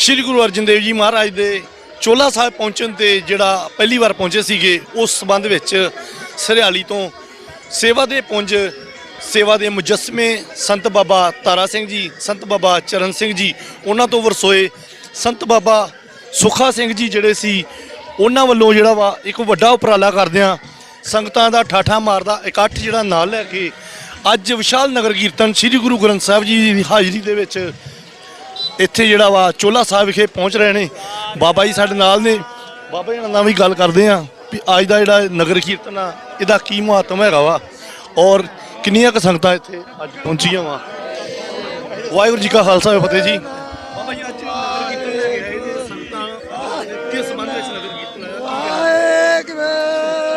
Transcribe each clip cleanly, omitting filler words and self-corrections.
श्री गुरु अर्जन देव जी महाराज के चोला साहब पहुँचने ते जिहड़ा पहली बार पहुँचे सीगे उस संबंध विच सरियाली तो सेवा दे पुंज सेवा दे मुजस्मे संत बाबा तारा सिंह जी संत बाबा चरण सिंह जी उन्हां तो वरसोए संत बाबा सुखा सिंह जी जिहड़े सी उन्हां वल्लों जिहड़ा वा एक वड्डा उपराला करदिआं संगतां दा ठाठा मारदा इकट्ठ जिहड़ा नाल लैके अज विशाल नगर कीर्तन श्री गुरु ग्रंथ साहिब जी की हाज़री दे विच इत्थे जिहड़ा वा चोला साहिब विखे पहुँच रहे ने। बाबा जी साडे नाल ने, बाबा जी नाल भी गल करदे आं भी अज दा जिहड़ा नगर कीर्तन आ इहदा की महत्व हैगा वा और किन्नियां क संगतां इत्थे अज पहुंचियां वा। वाहिगुरू जी का खालसा फतेह जी। बाबा जी अज नगर कीर्तन लैके आए ते संगतां किस संबंध विच नगर कीर्तन आया?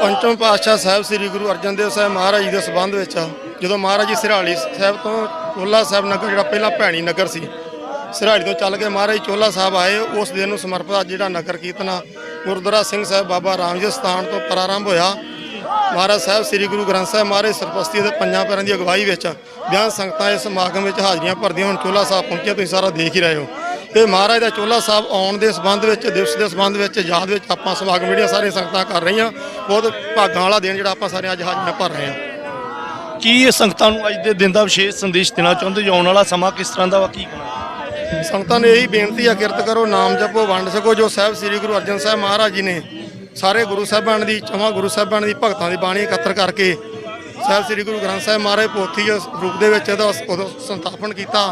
पंचम पातशाह साहब श्री गुरु अर्जन देव साहब महाराज जी के संबंध में जो महाराज जी सिराली साहब तो चोला साहब नगर जो पहला भैणी नगर से सिराली तो चल के महाराज चोला साहब आए उस दिन समर्पित जो नगर कीर्तन गुरुद्वारा सिंह साहब बाबा राम जी स्थान तो प्रारंभ होया। महाराज साहब श्री गुरु ग्रंथ साहब महाराज सरपस्ती के पंजा पैरों की अगवाई में ब्याह संगतां इस समागम में हाजरियां भरदियां। हुण चोला साहब पहुंचे तुसीं सारा देख ही रहे हो। तो महाराज का चोला साहब आने के संबंध में दिवस के संबंध में याद में आप समागम जो सारिया संगतां कर रही हैं। बहुत भागां वाला दिन जो आप सारे अज हाजरियां भर रहे हैं। की ये संगतां नूं अज दे दिन का विशेष संदेश देना चाहुंदे जो आने वाला समा किस तरह का वा की कहना? संगतां ने यही बेनती है किरत करो नाम जपो वंड सको जो साहब श्री गुरु अर्जन साहब महाराज जी ने सारे गुरु साहबान की चवां गुरु साहबान की भगतां की बाणी एकत्र करके साहब श्री गुरु ग्रंथ साहब महाराज पोथी रूप के उदों संस्थापन किया।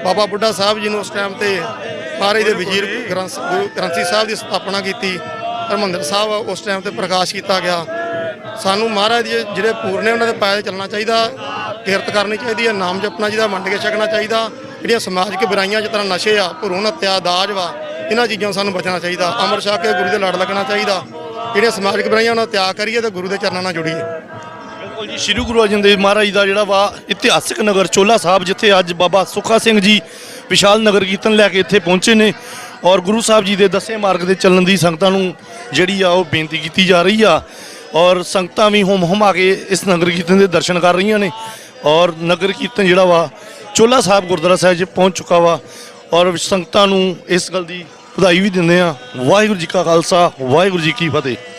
बाबा बुढ़ा साहब जी ने उस टाइम पर महाराज के वजीर गुरु ग्रंथी साहब की स्थापना की। हरमंदर साहब उस टाइम पर प्रकाश किया गया। सानू महाराज जी जिहड़े पूरने उन्होंने पाए चलना चाहिए, किरत करनी चाहिए, नाम जपना चाहिए, वंड के छकना चाहिए। जिहड़ियां समाजिक बुराइयां जिस तरह नशे आ भरून हत्या दाज वा इन्हां चीज़ों सानू बचना चाहिए। अमर छक के गुरु के लड़ लगना चाहिए। जिहड़ियां समाजिक बुराइयां उन्हां त्याग करिए तो गुरु के चरणों नाल जुड़िए। बिल्कुल जी। श्री गुरु अर्जन देव महाराज का जिहड़ा वा इतिहासिक नगर चोला साहब जिथे अज बाबा सुखा सिंह जी विशाल नगर कीर्तन लैके इत्थे पहुँचे ने और गुरु साहब जी के दसे मार्ग के चलन की संगतां नूं जिहड़ी आ ओह बेनती की जा रही आ और संगतां भी हुम हुमा के इस नगर कीर्तन के दर्शन कर रही ने और नगर कीर्तन जिहड़ा वा चोला साहब गुरुद्वारा साहिब जी पहुँच चुका वा और संगतां नूं इस गल की बधाई भी दिंदे आ। वाहिगुरू जी का खालसा वाहिगुरू जी की फतेह।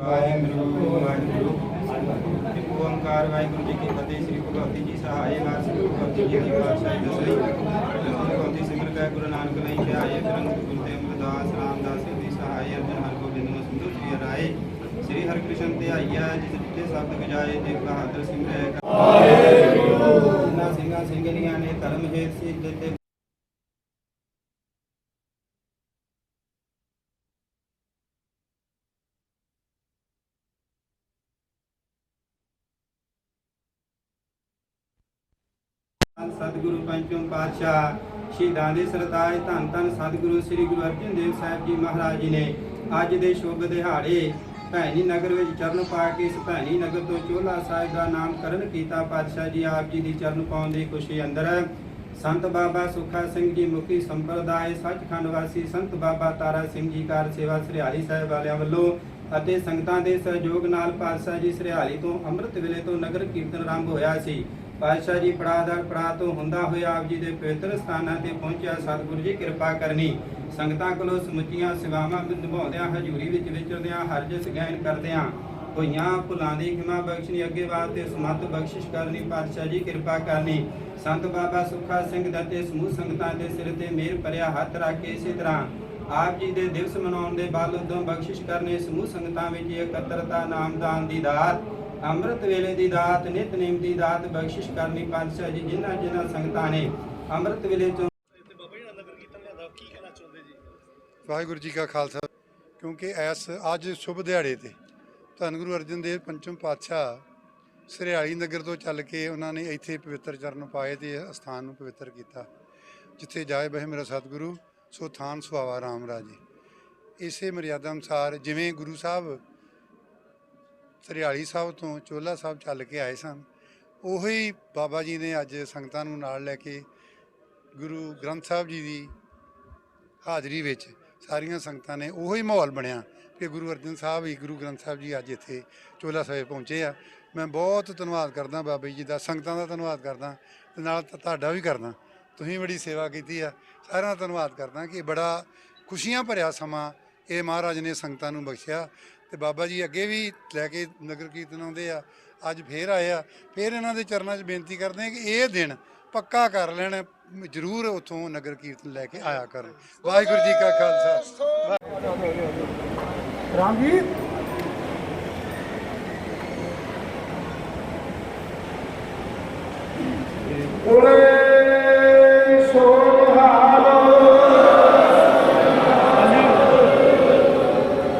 ਵਾਹਿਗੁਰੂ ਵਾਹਿਗੁਰੂ ਇੱਕ ਓੰਕਾਰ ਵਾਹਿਗੁਰੂ ਜੀ ਕੀ ਫਤਿਹ। ਸ੍ਰੀ ਭਗਵਤੀ ਜੀ ਸਹਾਏ ਨਾਥ ਸ੍ਰੀ ਭਗਵਤੀ ਜੀ ਦੀ ਪਾਤਸ਼ਾਹੀ ਦਸਈ ਭਗਵਤੀ ਸਿਮਰ ਕੈ ਗੁਰੂ ਨਾਨਕ ਲਈ ਧਿਆਏ ਫਿਰਨ ਗੁਰੂ ਤੇ ਅਮਰਦਾਸ ਰਾਮਦਾਸ ਜੀ ਸਹਾਏ ਅਰਜਨ ਹਰਿ ਗੋਬਿੰਦ ਨੂੰ ਸੰਤੁ ਸ੍ਰੀ ਰਾਏ ਸ੍ਰੀ ਹਰਿ ਕ੍ਰਿਸ਼ਨ ਧਿਆਈਆ ਜਿਸ ਜਿਤੇ ਸ਼ਬਦ ਗਜਾਏ ਤੇ ਬਹਾਦਰ ਸਿਮਰੈ ਵਾਹਿਗੁਰੂ ਨਾ ਸਿੰਘਾਂ ਸਿੰਘਣੀਆਂ ਨੇ ਧਰਮ ਹੇਤ ਸਿੱਧ ਤੇ ਸਤਿਗੁਰੂ ਪੰਚਮ ਪਾਤਸ਼ਾਹ ਸ਼ਹੀਦਾਂ ਦੇ ਸਰਤਾਜ ਧੰਨ ਧੰਨ ਸਤਿਗੁਰੂ ਸ੍ਰੀ ਗੁਰੂ ਅਰਜਨ ਦੇਵ ਸਾਹਿਬ ਜੀ ਮਹਾਰਾਜ ਜੀ ਨੇ ਅੱਜ ਦੇ ਸ਼ੁਭ ਦਿਹਾੜੇ ਭੈਣੀ ਨਗਰ ਵਿੱਚ ਚਰਨ ਪਾ ਕੇ ਇਸ ਭੈਣੀ ਨਗਰ ਤੋਂ ਚੋਲਾ ਸਾਹਿਬ ਦਾ ਨਾਮਕਰਨ ਕੀਤਾ। ਪਾਤਸ਼ਾਹ ਜੀ ਆਪ ਜੀ ਦੀ ਚਰਨ ਪਾਉਣ ਦੀ ਖੁਸ਼ੀ ਅੰਦਰ ਸੰਤ ਬਾਬਾ ਸੁੱਖਾ ਸਿੰਘ ਜੀ ਮੁਖੀ ਸੰਪਰਦਾਇ ਸੱਚਖੰਡ ਵਾਸੀ ਸੰਤ ਬਾਬਾ ਤਾਰਾ ਸਿੰਘ ਜੀ ਕਾਰ ਸੇਵਾ ਸਰਿਆਲੀ ਸਾਹਿਬ ਵਾਲਿਆਂ ਵੱਲੋਂ ਅਤੇ ਸੰਗਤਾਂ ਦੇ ਸਹਿਯੋਗ ਨਾਲ ਪਾਤਸ਼ਾਹ ਜੀ ਸਰਿਆਲੀ ਤੋਂ ਅੰਮ੍ਰਿਤ ਵੇਲੇ ਤੋਂ ਨਗਰ ਕੀਰਤਨ ਆਰੰਭ ਹੋਇਆ ਸੀ। ਪਾਤਸ਼ਾਹ ਜੀ ਪੜਾਦਰ ਪੜਾ ਤੋਂ ਹੁੰਦਾ ਹੋਇਆ ਆਪ ਜੀ ਦੇ ਪਵਿੱਤਰ ਸਥਾਨਾਂ ਤੇ ਪਹੁੰਚਿਆ। ਸਤਿਗੁਰੂ ਜੀ ਕਿਰਪਾ ਕਰਨੀ। ਸੰਗਤਾਂ ਕੋਲੋਂ ਸਮੁੱਚੀਆਂ ਸੇਵਾਵਾਂ ਨਿਭਾਉਂਦਿਆਂ ਹਜ਼ੂਰੀ ਵਿੱਚ ਵਿਚਰਦਿਆਂ ਹਰ ਜਸ ਗਾਇਨ ਕਰਦਿਆਂ ਹੋਈਆਂ ਭੁੱਲਾਂ ਦੀ ਖਿਮਾ ਬਖਸ਼ਣੀ ਅੱਗੇ ਵਾਸਤੇ ਸਮੱਤ ਬਖਸ਼ਿਸ਼ ਕਰਨੀ। ਪਾਤਸ਼ਾਹ ਜੀ ਕਿਰਪਾ ਕਰਨੀ। ਸੰਤ ਬਾਬਾ ਸੁੱਖਾ ਸਿੰਘ ਦਤੇ ਸਮੂਹ ਸੰਗਤਾਂ ਦੇ ਸਿਰ ਤੇ ਮਿਹਰ ਭਰਿਆ ਹੱਥ ਰੱਖ ਕੇ ਇਸੇ ਤਰ੍ਹਾਂ ਆਪ ਜੀ ਦੇ ਦਿਵਸ ਮਨਾਉਣ ਦੇ ਬਾਅਦ ਉਦੋਂ ਬਖਸ਼ਿਸ਼ ਕਰਨੇ। ਸਮੂਹ ਸੰਗਤਾਂ ਵਿੱਚ ਇਕੱਤਰਤਾ ਨਾਮਦਾਨ ਦੀ ਦਾਤ ਅੰਮ੍ਰਿਤ ਵੇਲੇ ਦੀ ਦਾਤ ਨਿਤਨੇਮ ਦੀ ਦਾਤ ਬਖਸ਼ਿਸ਼ ਕਰਨੀ। ਪਾਤਸ਼ਾਹ ਜੀ ਜਿਨ੍ਹਾਂ ਸੰਗਤਾਂ ਨੇ ਅੰਮ੍ਰਿਤ ਵੇਲੇ ਤੋਂ ਵਾਹਿਗੁਰੂ ਜੀ ਕਾ ਖਾਲਸਾ। ਕਿਉਂਕਿ ਅੱਜ ਸ਼ੁਭ ਦਿਹਾੜੇ ਤੇ ਧੰਨ ਗੁਰੂ ਅਰਜਨ ਦੇਵ ਪੰਚਮ ਪਾਤਸ਼ਾਹ ਸਰਿਆਲੀ ਨਗਰ ਤੋਂ ਚੱਲ ਕੇ ਉਹਨਾਂ ਨੇ ਇੱਥੇ ਪਵਿੱਤਰ ਚਰਨ ਪਾਏ ਤੇ ਅਸਥਾਨ ਨੂੰ ਪਵਿੱਤਰ ਕੀਤਾ। ਜਿੱਥੇ ਜਾਏ ਬਹਿ ਮੇਰਾ ਸਤਿਗੁਰੂ ਸੋ ਥਾਨ ਸੁਹਾਵਾ ਰਾਮ ਰਾਜੇ। ਇਸੇ ਮਰਿਆਦਾ ਅਨੁਸਾਰ ਜਿਵੇਂ ਗੁਰੂ ਸਾਹਿਬ ਸਰਿਆਲੀ ਸਾਹਿਬ ਤੋਂ ਚੋਲਾ ਸਾਹਿਬ ਚੱਲ ਕੇ ਆਏ ਸਨ, ਉਹੀ ਬਾਬਾ ਜੀ ਨੇ ਅੱਜ ਸੰਗਤਾਂ ਨੂੰ ਨਾਲ ਲੈ ਕੇ ਗੁਰੂ ਗ੍ਰੰਥ ਸਾਹਿਬ ਜੀ ਦੀ ਹਾਜ਼ਰੀ ਵਿੱਚ ਸਾਰੀਆਂ ਸੰਗਤਾਂ ਨੇ ਉਹੀ ਮਾਹੌਲ ਬਣਿਆ ਕਿ ਗੁਰੂ ਅਰਜਨ ਸਾਹਿਬ ਹੀ ਗੁਰੂ ਗ੍ਰੰਥ ਸਾਹਿਬ ਜੀ ਅੱਜ ਇੱਥੇ ਚੋਲਾ ਸਾਹਿਬ ਪਹੁੰਚੇ ਆ। ਮੈਂ ਬਹੁਤ ਧੰਨਵਾਦ ਕਰਦਾ ਬਾਬਾ ਜੀ ਦਾ, ਸੰਗਤਾਂ ਦਾ ਧੰਨਵਾਦ ਕਰਦਾ ਤੇ ਨਾਲ ਤੁਹਾਡਾ ਵੀ ਕਰਦਾ। ਤੁਸੀਂ ਬੜੀ ਸੇਵਾ ਕੀਤੀ ਆ, ਸਾਰਿਆਂ ਦਾ ਧੰਨਵਾਦ ਕਰਦਾ ਕਿ ਬੜਾ ਖੁਸ਼ੀਆਂ ਭਰਿਆ ਸਮਾਂ ਇਹ ਮਹਾਰਾਜ ਨੇ ਸੰਗਤਾਂ ਨੂੰ ਬਖਸ਼ਿਆ। ਤੇ ਬਾਬਾ ਜੀ ਅੱਗੇ ਵੀ ਲੈ ਕੇ ਨਗਰ ਕੀਰਤਨ ਆਉਂਦੇ ਆ, ਅੱਜ ਫੇਰ ਆਏ ਆ। ਫੇਰ ਇਹਨਾਂ ਦੇ ਚਰਨਾਂ 'ਚ ਬੇਨਤੀ ਕਰਦੇ ਆ ਕਿ ਇਹ ਦਿਨ ਪੱਕਾ ਕਰ ਲੈਣ, ਜ਼ਰੂਰ ਉੱਥੋਂ ਨਗਰ ਕੀਰਤਨ ਲੈ ਕੇ ਆਇਆ ਕਰਨ। ਵਾਹਿਗੁਰੂ ਜੀ ਕਾ ਖਾਲਸਾ। ਰਾਮ ਜੀ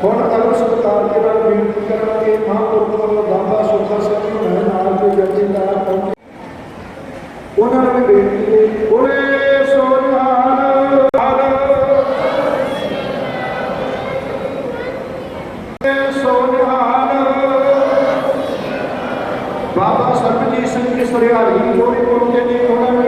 ਹੁਣ ਅਗਰ ਸਰਕਾਰ ਦੇ ਨਾਲ ਬੇਨਤੀ ਕਰਾਂਗੇ ਮਹਾਂਪੁਰਖ ਬਾਬਾ ਸੁੱਖਾ ਸਿੰਘ ਜੀ ਮੇਰੇ ਨਾਲ ਦੇ ਜਥੇਦਾਰ ਪਹੁੰਚੇ, ਉਹਨਾਂ ਨੂੰ ਵੀ ਬੇਨਤੀ ਹੈ ਬੋਲੇ ਸੋ ਨਿਹਾਲ ਸੋ ਨਿਹਾਲ। ਬਾਬਾ ਸਰਬਜੀਤ ਸਿੰਘ ਜੀ ਸਰਿਆਲੀ ਜੋ ਵੀ ਪਹੁੰਚੇ ਨੇ ਉਹਨਾਂ ਨੂੰ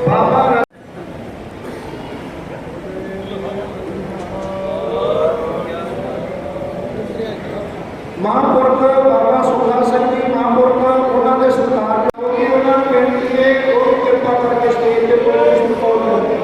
ਬਾਬਾ ਮਹਾਂਪੁਰਖ ਬਾਬਾ ਸੁੱਖਾ ਸਿੰਘ ਜੀ ਮਹਾਂਪੁਰਖ ਉਹਨਾਂ ਦੇ ਸਰਕਾਰ ਦੇ ਉਹਨਾਂ ਨੂੰ ਬੇਨਤੀ ਹੈ ਉਹ ਕਿਰਪਾ ਕਰਕੇ ਸਟੇਜ ਦੇ ਕੋਲ ਪਹੁੰਚੋ।